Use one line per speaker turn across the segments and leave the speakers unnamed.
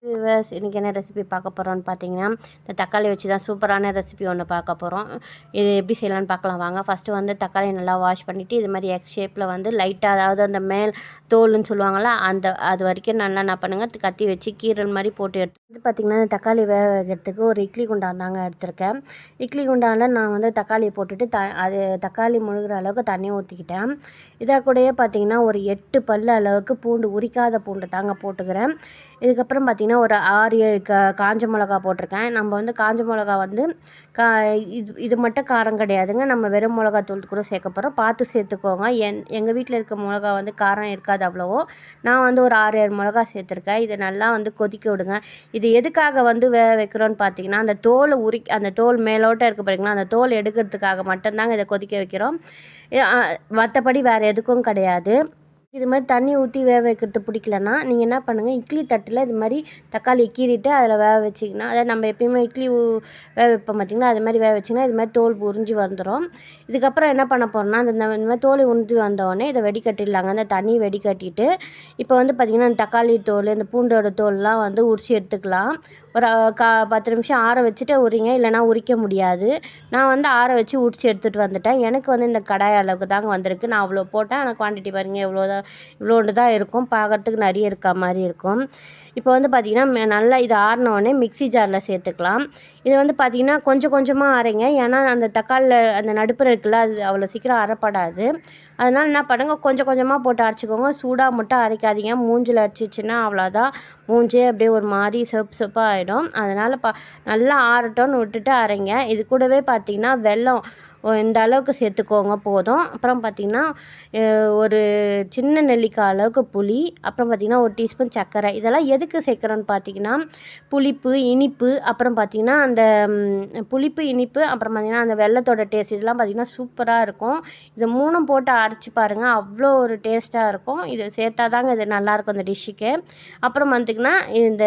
Viewers, இன்றைக்கி என்ன recipe பார்க்க போகிறோன்னு பார்த்தீங்கன்னா, இந்த தக்காளி வச்சு தான் சூப்பரான ரெசிபி ஒன்று பார்க்க போகிறோம். இது எப்படி செய்யலான்னு பார்க்கலாம் வாங்க. ஃபஸ்ட்டு வந்து தக்காளி நல்லா வாஷ் பண்ணிவிட்டு இது மாதிரி எக் ஷேப்பில் வந்து லைட்டாக, அதாவது அந்த மேல் தோலுன்னு சொல்லுவாங்கள்ல, அது வரைக்கும் நல்லா என்ன பண்ணுங்கள், கத்தி வச்சு கீரல் மாதிரி போட்டு எடுத்து வந்து பார்த்திங்கன்னா, இந்த தக்காளி வேக வைக்கிறதுக்கு ஒரு இட்லி குண்டான் தாங்க எடுத்திருக்கேன். இட்லி குண்டானில் நான் வந்து தக்காளியை போட்டுட்டு அது தக்காளி முழுகிற அளவுக்கு தண்ணி ஊற்றிக்கிட்டேன். இதை கூடயே பார்த்திங்கன்னா ஒரு 8 பல் அளவுக்கு பூண்டு, உரிக்காத பூண்டு தாங்க போட்டுக்கிறேன். இதுக்கப்புறம் பார்த்திங்கன்னா ஒரு 6-7 காஞ்ச மிளகா போட்டிருக்கேன். நம்ம வந்து காஞ்ச மிளகா வந்து இது மட்டும் காரம் கிடையாதுங்க, நம்ம வெறும் மிளகா தூள் கூட சேர்க்க போகிறோம். பார்த்து சேர்த்துக்கோங்க. எங்கள் வீட்டில் இருக்க மிளகா வந்து காரம் இருக்காது அவ்வளவோ. நான் வந்து ஒரு 6-7 மிளகா சேர்த்துருக்கேன். இதை நல்லா வந்து கொதிக்க விடுங்க. இது எதுக்காக வந்து வேக வைக்கிறோன்னு பார்த்தீங்கன்னா, அந்த தோல் மேலோட்டம் இருக்குது பாருங்களா, அந்த தோல் எடுக்கிறதுக்காக மட்டும்தாங்க இதை கொதிக்க வைக்கிறோம். மற்றபடி வேறு எதுக்கும் கிடையாது. இது மாதிரி தண்ணி ஊற்றி வேக வைக்கிறது பிடிக்கலன்னா, நீங்கள் என்ன பண்ணுங்கள், இட்லி தட்டில் இது மாதிரி தக்காளி கீறிட்டு அதில் வேக வச்சிங்கன்னா, அதாவது நம்ம எப்பயுமே இட்லி வேக வைப்போம் பார்த்திங்களா, அது மாதிரி வேக வச்சிங்கன்னா இது மாதிரி தோல் உறிஞ்சி வந்துடும். இதுக்கப்புறம் என்ன பண்ண போகிறோம்னா, இந்த மாதிரி தோல் உறிஞ்சி வந்தோடனே இதை வெடிக்கட்டிடலாங்க. அந்த தண்ணி வெடிக்கட்டிட்டு இப்போ வந்து பார்த்திங்கன்னா, இந்த தக்காளி தோல், இந்த பூண்டோட தோல்லாம் வந்து உரித்து எடுத்துக்கலாம். ஒரு 10 நிமிஷம் ஆற வச்சுட்டு உரிங்க, இல்லைனா உரிக்க முடியாது. நான் வந்து ஆற வச்சு உரித்து எடுத்துகிட்டு வந்துட்டேன். எனக்கு வந்து இந்த கடாய் அளவுக்கு தாங்க வந்திருக்கு. நான் அவ்வளோ போட்டேன். ஆனால் குவான்டிட்டி பாருங்கள், இவ்வளோண்டு தான் இருக்கும். பார்க்குறதுக்கு நிறைய இருக்க மாதிரி இருக்கும். இப்போ வந்து பார்த்திங்கன்னா, நல்லா இது ஆறினோடனே மிக்ஸி ஜாரில் சேர்த்துக்கலாம். இது வந்து பார்த்திங்கன்னா கொஞ்சம் கொஞ்சமாக அரைங்க. ஏன்னா அந்த தக்காளியில் அந்த நடுப்புற இருக்குல்ல, அது அவ்வளோ சீக்கிரம் அரைப்படாது. அதனால் என்ன பண்ணுங்கள், கொஞ்சம் கொஞ்சமாக போட்டு அரைச்சிக்கோங்க. சூடாக மட்டும் அரைக்காதீங்க. மூஞ்சில் அடிச்சிச்சின்னா அவ்வளோதான், மூஞ்சே அப்படியே ஒரு மாதிரி செப்பாக ஆகிடும். அதனால் நல்லா ஆறட்டோன்னு விட்டுட்டு அரைங்க. இது கூடவே பார்த்திங்கன்னா வெல்லம் இந்த அளவுக்கு சேர்த்துக்கோங்க போதும். அப்புறம் பார்த்திங்கன்னா ஒரு சின்ன நெல்லிக்காய் அளவுக்கு புளி, அப்புறம் பார்த்திங்கன்னா ஒரு டீஸ்பூன் சர்க்கரை. இதெல்லாம் எதுக்கு சேர்க்குறோன்னு பார்த்திங்கன்னா, புளிப்பு, இனிப்பு, அப்புறம் பார்த்திங்கன்னா அந்த புளிப்பு, இனிப்பு, அப்புறம் பார்த்திங்கன்னா அந்த வெல்லத்தோட டேஸ்ட், இதெல்லாம் பார்த்திங்கன்னா சூப்பராக இருக்கும். இது 3ம் போட்டு அரைச்சி பாருங்கள், அவ்வளோ ஒரு டேஸ்ட்டாக இருக்கும். இது சேர்த்தா தாங்க இது நல்லாயிருக்கும் இந்த டிஷ்ஷுக்கு. அப்புறம் பார்த்திங்கன்னா இந்த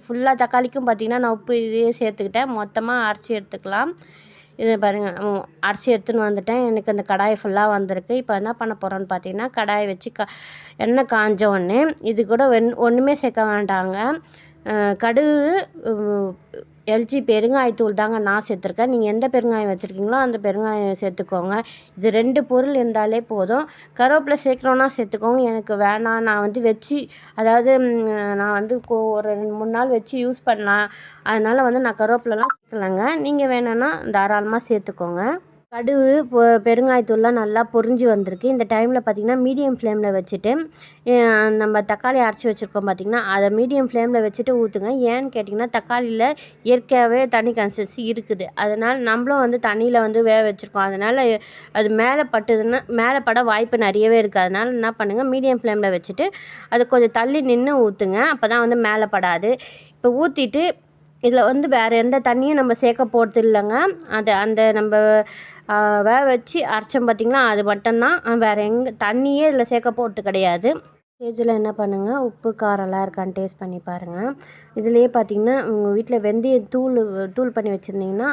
ஃபுல்லாக தக்காளிக்கும் பார்த்திங்கன்னா நான் உப்பு இதையே சேர்த்துக்கிட்டேன். மொத்தமாக அரைச்சி எடுத்துக்கலாம். இது பாருங்கள், அரைச்சி எடுத்துன்னு வந்துட்டேன். எனக்கு அந்த கடாய் ஃபுல்லாக வந்திருக்கு. இப்போ என்ன பண்ண போகிறோன்னு பார்த்தீங்கன்னா, கடாயை வச்சு எண்ணெய் காஞ்ச உடனே இது கூட ஒன்றுமே சேர்க்க வேண்டாங்க. கடுகு, எல்ஜி பெருங்காயத்தூள் தாங்க நான் சேர்த்துருக்கேன். நீங்கள் எந்த பெருங்காயம் வச்சுருக்கீங்களோ அந்த பெருங்காயம் சேர்த்துக்கோங்க. இது 2 பொருள் இருந்தாலே போதும். கருவேப்பிலை சேர்க்குறோன்னா சேர்த்துக்கோங்க. எனக்கு வேணாம், நான் வந்து அதாவது நான் வந்து ஒரு 2-3 நாள் வச்சு யூஸ் பண்ணலாம். அதனால் வந்து நான் கருவேப்பிலலாம் சேர்க்கலைங்க. நீங்கள் வேணும்னா தாராளமாக சேர்த்துக்கோங்க. கடுகு, பெருங்காயத்தூள்லாம் நல்லா பொரிஞ்சு வந்திருக்கு. இந்த டைமில் பார்த்திங்கன்னா மீடியம் ஃப்ளேமில் வச்சுட்டு நம்ம தக்காளி அரைச்சி வச்சுருக்கோம் பார்த்திங்கன்னா, அதை மீடியம் ஃப்ளேமில் வச்சுட்டு ஊற்றுங்க. ஏன்னு கேட்டிங்கன்னா, தக்காளியில் இயற்கையாகவே தண்ணி கன்சிஸ்டன்சி இருக்குது. அதனால் நம்மளும் வந்து தண்ணியில் வந்து வேக வச்சுருக்கோம். அதனால் அது மேலே பட வாய்ப்பு நிறையவே இருக்குது. அதனால் என்ன பண்ணுங்கள், மீடியம் ஃப்ளேமில் வச்சுட்டு அது கொஞ்சம் தள்ளி நின்று ஊற்றுங்க. அப்போ தான் வந்து மேலே படாது. இப்போ ஊற்றிட்டு இதில் வந்து வேறு எந்த தண்ணியும் நம்ம சேர்க்க போகிறது இல்லைங்க. அந்த நம்ம வேக வச்சு அரைச்சோம் பார்த்திங்களா, அது மட்டும்தான். வேறு தண்ணியே இதில் சேர்க்க போகிறது கிடையாது. ஸ்டேஜில் என்ன பண்ணுங்கள், உப்பு காரம்லாம் இருக்கான்னு டேஸ்ட் பண்ணி பாருங்கள். இதுலேயே பார்த்திங்கன்னா உங்கள் வீட்டில் வெந்தய தூள் பண்ணி வச்சுருந்தீங்கன்னா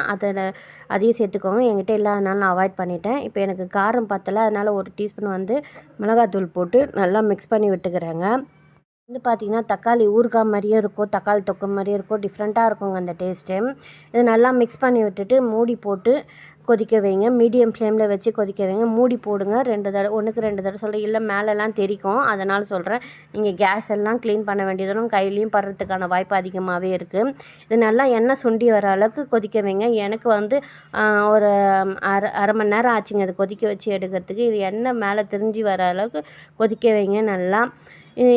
அதையும் சேர்த்துக்கோங்க. என்கிட்ட இல்லாதனால நான் அவாய்ட் பண்ணிட்டேன். இப்போ எனக்கு காரம் பத்தலை, அதனால் 1 டீஸ்பூன் வந்து மிளகாத்தூள் போட்டு நல்லா மிக்ஸ் பண்ணி விட்டுக்கிறேங்க. வந்து பார்த்திங்கன்னா தக்காளி ஊறுகாய் மாதிரியே இருக்கும், தக்காளி தொக்கு மாதிரியே இருக்கும், டிஃப்ரெண்ட்டாக இருக்குங்க அந்த டேஸ்ட்டு. இது நல்லா மிக்ஸ் பண்ணி விட்டுட்டு மூடி போட்டு கொதிக்க வைங்க. மீடியம் ஃப்ளேமில் வச்சு கொதிக்க வைங்க. மூடி போடுங்க. 1க்கு 2 தடவை சொல்கிறேன், இல்லை மேலெல்லாம் தெரிக்கும், அதனால் சொல்கிறேன். நீங்கள் கேஸ் எல்லாம் க்ளீன் பண்ண வேண்டியதும் கையிலையும் படுறதுக்கான வாய்ப்பு அதிகமாகவே இருக்குது. இது நல்லா எண்ணெய் சுண்டி வர அளவுக்கு கொதிக்க வைங்க. எனக்கு வந்து ஒரு அரை மணி நேரம் ஆச்சுங்க இது கொதிக்க வச்சு எடுக்கிறதுக்கு. இது எண்ணெய் மேலே திரிஞ்சு வர அளவுக்கு கொதிக்க வைங்க நல்லா.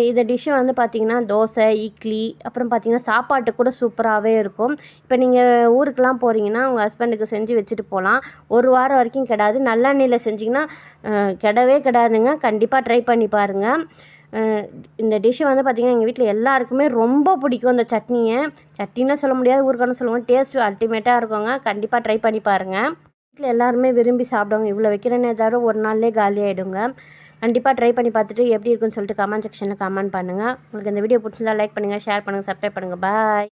இந்த டிஷ்ஷு வந்து பார்த்திங்கன்னா தோசை, இட்லி, அப்புறம் பார்த்திங்கன்னா சாப்பாட்டுக்கு கூட சூப்பராகவே இருக்கும். இப்போ நீங்கள் ஊருக்கெலாம் போகிறீங்கன்னா உங்கள் ஹஸ்பண்டுக்கு செஞ்சு வச்சுட்டு போகலாம். 1 வாரம் வரைக்கும் கெடாது. நல்லெண்ணெயில் செஞ்சிங்கன்னா கெடவே கெடாதுங்க. கண்டிப்பாக ட்ரை பண்ணி பாருங்கள். இந்த டிஷ்ஷு வந்து பார்த்திங்கன்னா எங்கள் வீட்டில் எல்லாருக்குமே ரொம்ப பிடிக்கும். இந்த சட்னின்னு சொல்ல முடியாது, ஊறுகான்னு சொல்லுவாங்க. டேஸ்ட்டு அல்டிமேட்டாக இருக்குங்க. கண்டிப்பாக ட்ரை பண்ணி பாருங்கள். வீட்டில் எல்லாருமே விரும்பி சாப்பிடுவாங்க. இவ்வளோ வைக்கிறேன்னே தவிர ஒரு நாள்லேயே காலி ஆகிடுங்க. கண்டிப்பாக ட்ரை பண்ணி பார்த்துட்டு எப்படி இருக்குன்னு சொல்லிட்டு கமெண்ட் செக்ஷனில் கமெண்ட் பண்ணுங்கள். உங்களுக்கு இந்த வீடியோ பிடிச்சிருந்தா லைக் பண்ணுங்கள், ஷேர் பண்ணுங்கள், சப்ஸ்கிரைப் பண்ணுங்கள். பாய்.